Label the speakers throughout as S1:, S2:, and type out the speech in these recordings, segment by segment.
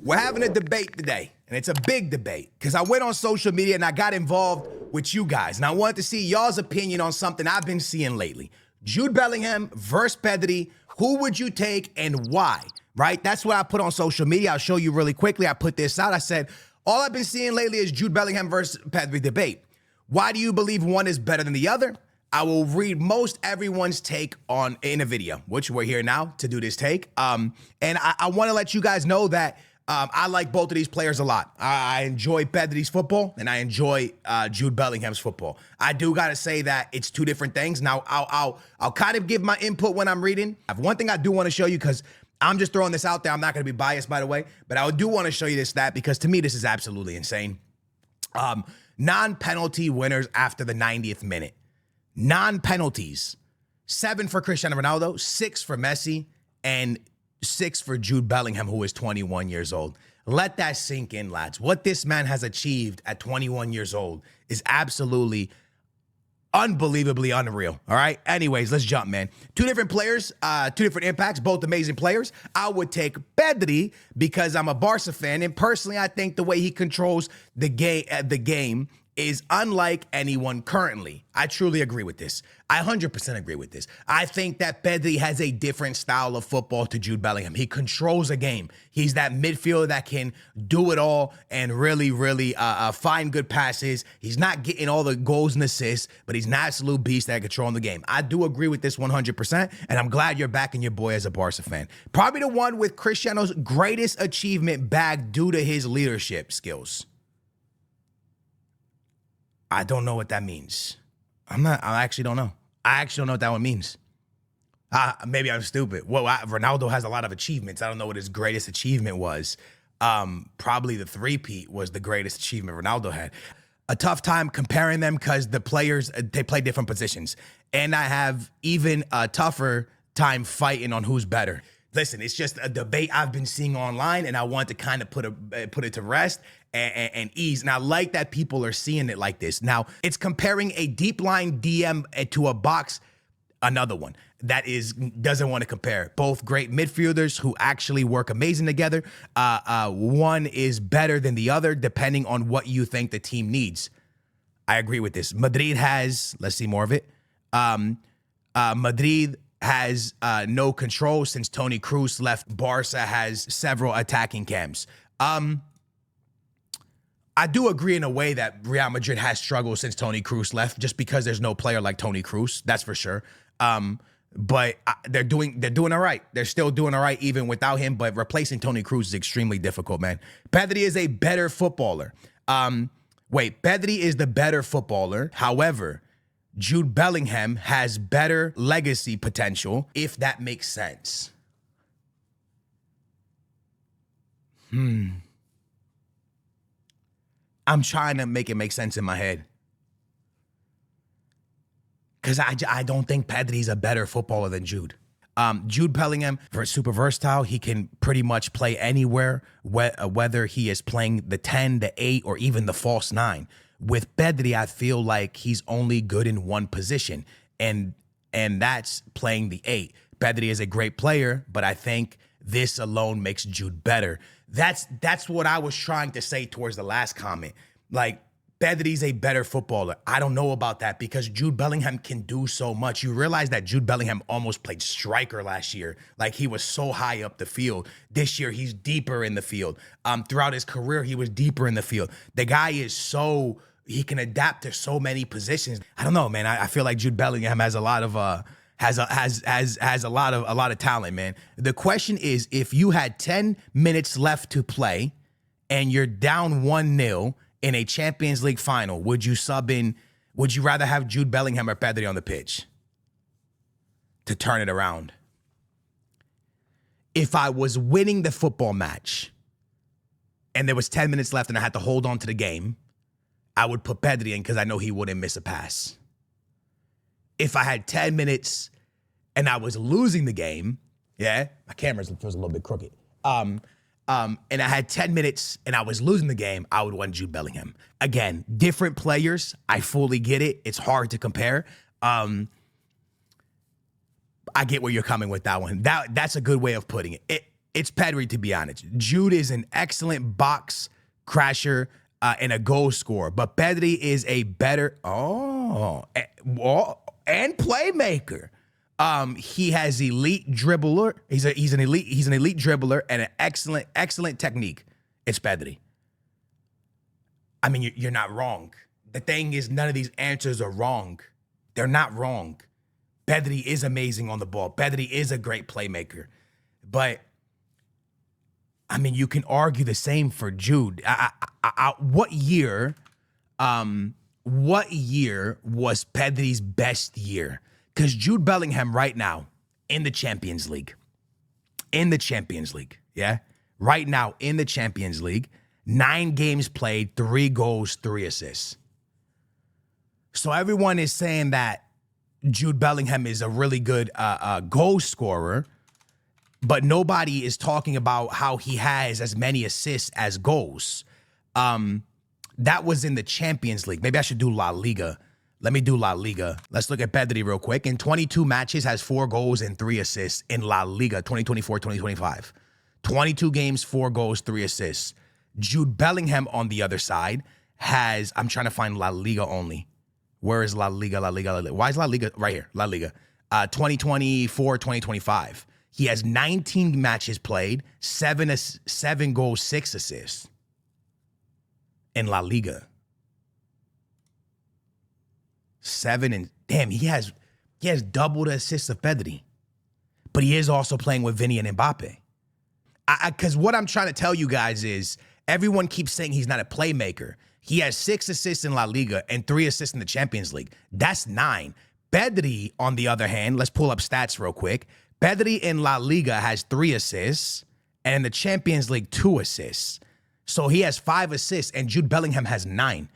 S1: We're having a debate today, and it's a big debate because I went on social media and I got involved with you guys, and I wanted to see y'all's opinion on something I've been seeing lately. Jude Bellingham versus Pedri. Who would you take and why? Right? That's what I put on social media. I'll show you really quickly. I put this out. I said, all I've been seeing lately is Jude Bellingham versus Pedri debate. Why do you believe one is better than the other? I will read most everyone's take in a video, which we're here now to do this take. And I want to let you guys know that I like both of these players a lot. I enjoy Pedri's football, and I enjoy Jude Bellingham's football. I do gotta say that it's two different things. Now, I'll kind of give my input when I'm reading. I have one thing I do want to show you because I'm just throwing this out there. I'm not gonna be biased, by the way, but I do want to show you this stat because to me this is absolutely insane. Non-penalty winners after the 90th minute. Non-penalties. 7 for Cristiano Ronaldo, 6 for Messi, and 6 for Jude Bellingham, who is 21 years old. Let that sink in, lads. What this man has achieved at 21 years old is absolutely unbelievably unreal. All right? Anyways, let's jump, man. Two different players, two different impacts, both amazing players. I would take Pedri because I'm a Barca fan, and personally, I think the way he controls the game is unlike anyone currently. I truly agree with this. I 100% agree with this. I think that Pedri has a different style of football to Jude Bellingham. He controls a game. He's that midfielder that can do it all and really find good passes. He's not getting all the goals and assists, but he's an absolute beast at controlling the game. I do agree with this 100%, and I'm glad you're backing your boy as a Barca fan. Probably the one with Cristiano's greatest achievement back due to his leadership skills. I don't know what that means. I actually don't know. I actually don't know what that one means. Maybe I'm stupid. Well, Ronaldo has a lot of achievements. I don't know what his greatest achievement was. Probably the three-peat was the greatest achievement Ronaldo had. A tough time comparing them because the players, they play different positions. And I have even a tougher time fighting on who's better. Listen, it's just a debate I've been seeing online, and I want to kind of put it to rest and ease. And I like that people are seeing it like this. Now, it's comparing a deep line DM to a box, another one that doesn't want to compare. Both great midfielders who actually work amazing together. One is better than the other, depending on what you think the team needs. I agree with this. Madrid has, let's see more of it. Madrid has no control since Toni Kroos left. Barca has several attacking cams. I do agree in a way that Real Madrid has struggled since Toni Kroos left, just because there's no player like Toni Kroos, that's for sure. But they're doing all right. They're still doing all right even without him, but replacing Toni Kroos is extremely difficult, man. Pedri is a better footballer. Pedri is the better footballer. However, Jude Bellingham has better legacy potential, if that makes sense. I'm trying to make it make sense in my head. Because I don't think Pedri's a better footballer than Jude. Jude Bellingham, super versatile. He can pretty much play anywhere, whether he is playing the 10, the 8, or even the false 9. With Pedri, I feel like he's only good in one position, and that's playing the 8. Pedri is a great player, but I think this alone makes Jude better. That's what I was trying to say towards the last comment. Like, Pedri's a better footballer. I don't know about that because Jude Bellingham can do so much. You realize that Jude Bellingham almost played striker last year. Like, he was so high up the field. This year, he's deeper in the field. Throughout his career, he was deeper in the field. The guy is he can adapt to so many positions. I don't know, man. I feel like Jude Bellingham has a lot of has a lot of talent, man. The question is, if you had 10 minutes left to play and you're down 1-0 in a Champions League final, would you rather have Jude Bellingham or Pedri on the pitch to turn it around? If I was winning the football match and there was 10 minutes left and I had to hold on to the game, I would put Pedri in because I know he wouldn't miss a pass. If I had 10 minutes and I was losing the game, my camera feels a little bit crooked. And I had 10 minutes and I was losing the game, I would want Jude Bellingham. Again, different players. I fully get it. It's hard to compare. I get where you're coming with that one. That's a good way of putting it. It's Pedri, to be honest. Jude is an excellent box crasher and a goal scorer, but Pedri is a better and playmaker. He has elite dribbler. He's an elite dribbler and an excellent technique. It's Pedri. I mean, you're not wrong. The thing is, none of these answers are wrong. They're not wrong. Pedri is amazing on the ball. Pedri is a great playmaker. But, I mean, you can argue the same for Jude. What year was Pedri's best year? Because Jude Bellingham right now in the Champions League, yeah? Right now in the Champions League, 9 games played, 3 goals, 3 assists. So everyone is saying that Jude Bellingham is a really good goal scorer, but nobody is talking about how he has as many assists as goals. That was in the Champions League. Maybe I should do La Liga. Let me do La Liga. Let's look at Pedri real quick. In 22 matches, has 4 goals and 3 assists in La Liga 2024-2025. 22 games, 4 goals, 3 assists. Jude Bellingham, on the other side, has, I'm trying to find La Liga only. Where is La Liga? Why is La Liga? Right here, La Liga. 2024-2025. He has 19 matches played, 7 goals, 6 assists in La Liga. 7 and damn, he has double the assists of Pedri. But he is also playing with Vinny and Mbappe. Because what I'm trying to tell you guys is everyone keeps saying he's not a playmaker. He has 6 assists in La Liga and 3 assists in the Champions League. That's 9. Pedri, on the other hand, let's pull up stats real quick. Pedri in La Liga has 3 assists, and in the Champions League, 2 assists. So he has 5 assists, and Jude Bellingham has 9.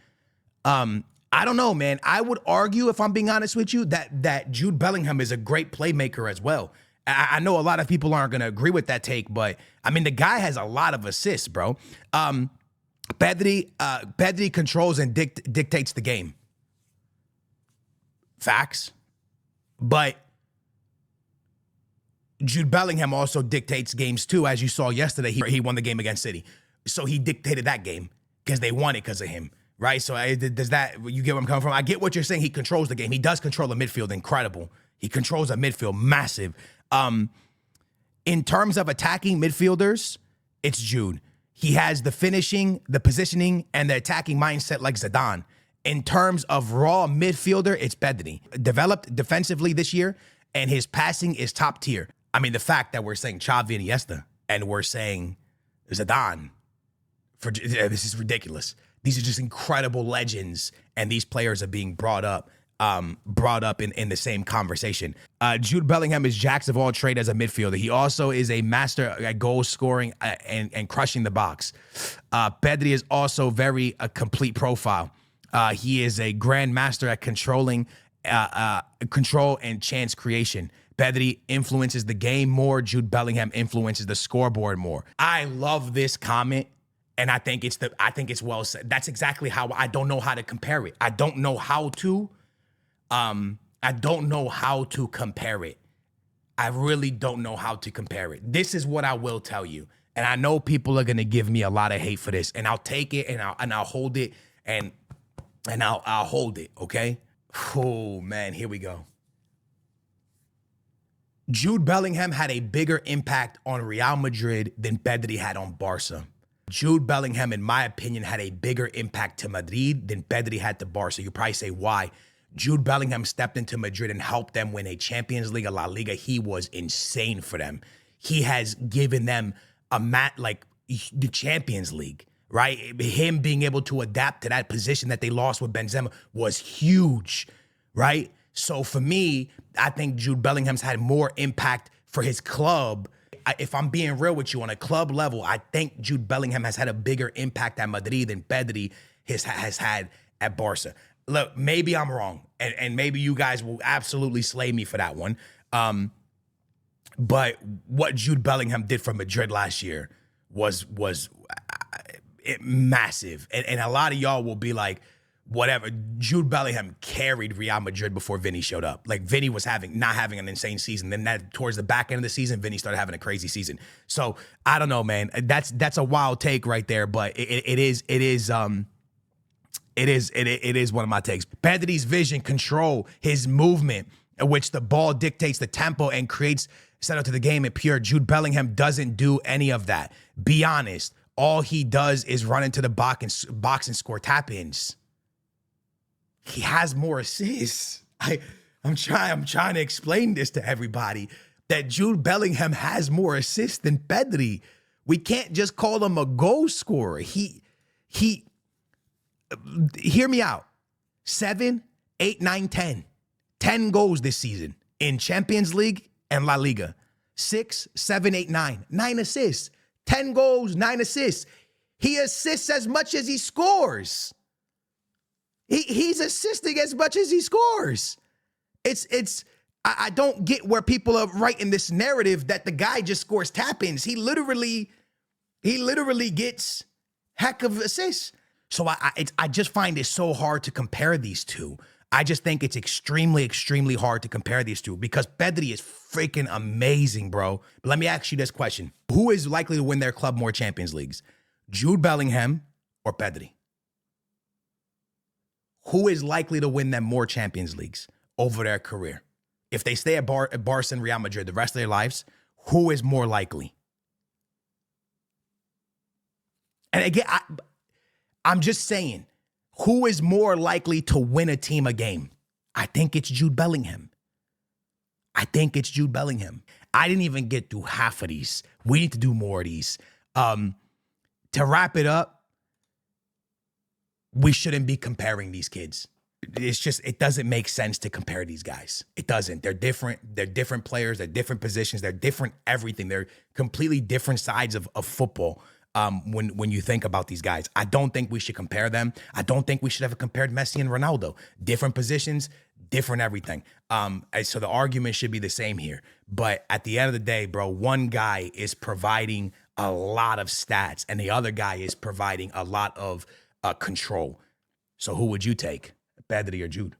S1: I don't know, man. I would argue, if I'm being honest with you, that Jude Bellingham is a great playmaker as well. I know a lot of people aren't going to agree with that take, but, I mean, the guy has a lot of assists, bro. Pedri controls and dictates the game. Facts. But Jude Bellingham also dictates games too. As you saw yesterday, he won the game against City. So he dictated that game because they won it because of him, right? So does that, you get where I'm coming from? I get what you're saying. He controls the game. He does control the midfield. Incredible. He controls a midfield. Massive. In terms of attacking midfielders, it's Jude. He has the finishing, the positioning, and the attacking mindset like Zidane. In terms of raw midfielder, it's Pedri. Developed defensively this year, and his passing is top tier. I mean, the fact that we're saying Xavi and Iniesta, and we're saying Zidane, this is ridiculous. These are just incredible legends, and these players are being brought up in the same conversation. Jude Bellingham is jacks of all trade as a midfielder. He also is a master at goal scoring and crushing the box. Pedri is also a complete profile. He is a grand master at controlling control and chance creation. Pedri influences the game more. Jude Bellingham influences the scoreboard more. I love this comment, and I think it's well said. That's exactly how I don't know how to compare it. I don't know how to compare it. I really don't know how to compare it. This is what I will tell you. And I know people are going to give me a lot of hate for this, and I'll take it and I'll hold it and I'll hold it, okay? Oh, man, here we go. Jude Bellingham had a bigger impact on Real Madrid than Pedri had on Barca. Jude Bellingham, in my opinion, had a bigger impact to Madrid than Pedri had to Barca. You probably say, why? Jude Bellingham stepped into Madrid and helped them win a Champions League, a La Liga. He was insane for them. He has given them the Champions League, right? Him being able to adapt to that position that they lost with Benzema was huge, right? So for me, I think Jude Bellingham's had more impact for his club. If I'm being real with you, on a club level, I think Jude Bellingham has had a bigger impact at Madrid than Pedri has had at Barca. Look, maybe I'm wrong, and maybe you guys will absolutely slay me for that one. But what Jude Bellingham did for Madrid last year was massive. And a lot of y'all will be like, whatever. Jude Bellingham carried Real Madrid before Vinny showed up. Like Vinny was not having an insane season. Then that towards the back end of the season, Vinny started having a crazy season. So I don't know, man. That's a wild take right there, but it is one of my takes. Pedri's vision, control, his movement, in which the ball dictates the tempo and creates setup to the game and pure. Jude Bellingham doesn't do any of that. Be honest. All he does is run into the box and score tap-ins. He has more assists. I'm trying to explain this to everybody that Jude Bellingham has more assists than Pedri. We can't just call him a goal scorer. He hear me out. 7, 8, 9, 10. 10 goals this season in Champions League and La Liga. 6, 7, 8, 9. 9 assists. 10 goals, 9 assists. He assists as much as he scores. He's assisting as much as he scores. I don't get where people are writing this narrative that the guy just scores tap-ins. He literally gets heck of assists. So I just find it so hard to compare these two. I just think it's extremely, extremely hard to compare these two because Pedri is freaking amazing, bro. But let me ask you this question. Who is likely to win their club more Champions Leagues? Jude Bellingham or Pedri? Who is likely to win them more Champions Leagues over their career? If they stay at Barca and Real Madrid the rest of their lives, who is more likely? And again, I'm just saying, who is more likely to win a team a game? I think it's Jude Bellingham. I didn't even get through half of these. We need to do more of these. To wrap it up, we shouldn't be comparing these kids. It doesn't make sense to compare these guys. It doesn't. They're different. They're different players. They're different positions. They're different everything. They're completely different sides of football. When you think about these guys, I don't think we should compare them. I don't think we should have compared Messi and Ronaldo. Different positions, different everything. So the argument should be the same here. But at the end of the day, bro, one guy is providing a lot of stats and the other guy is providing a lot of control. So who would you take, Pedri or Jude?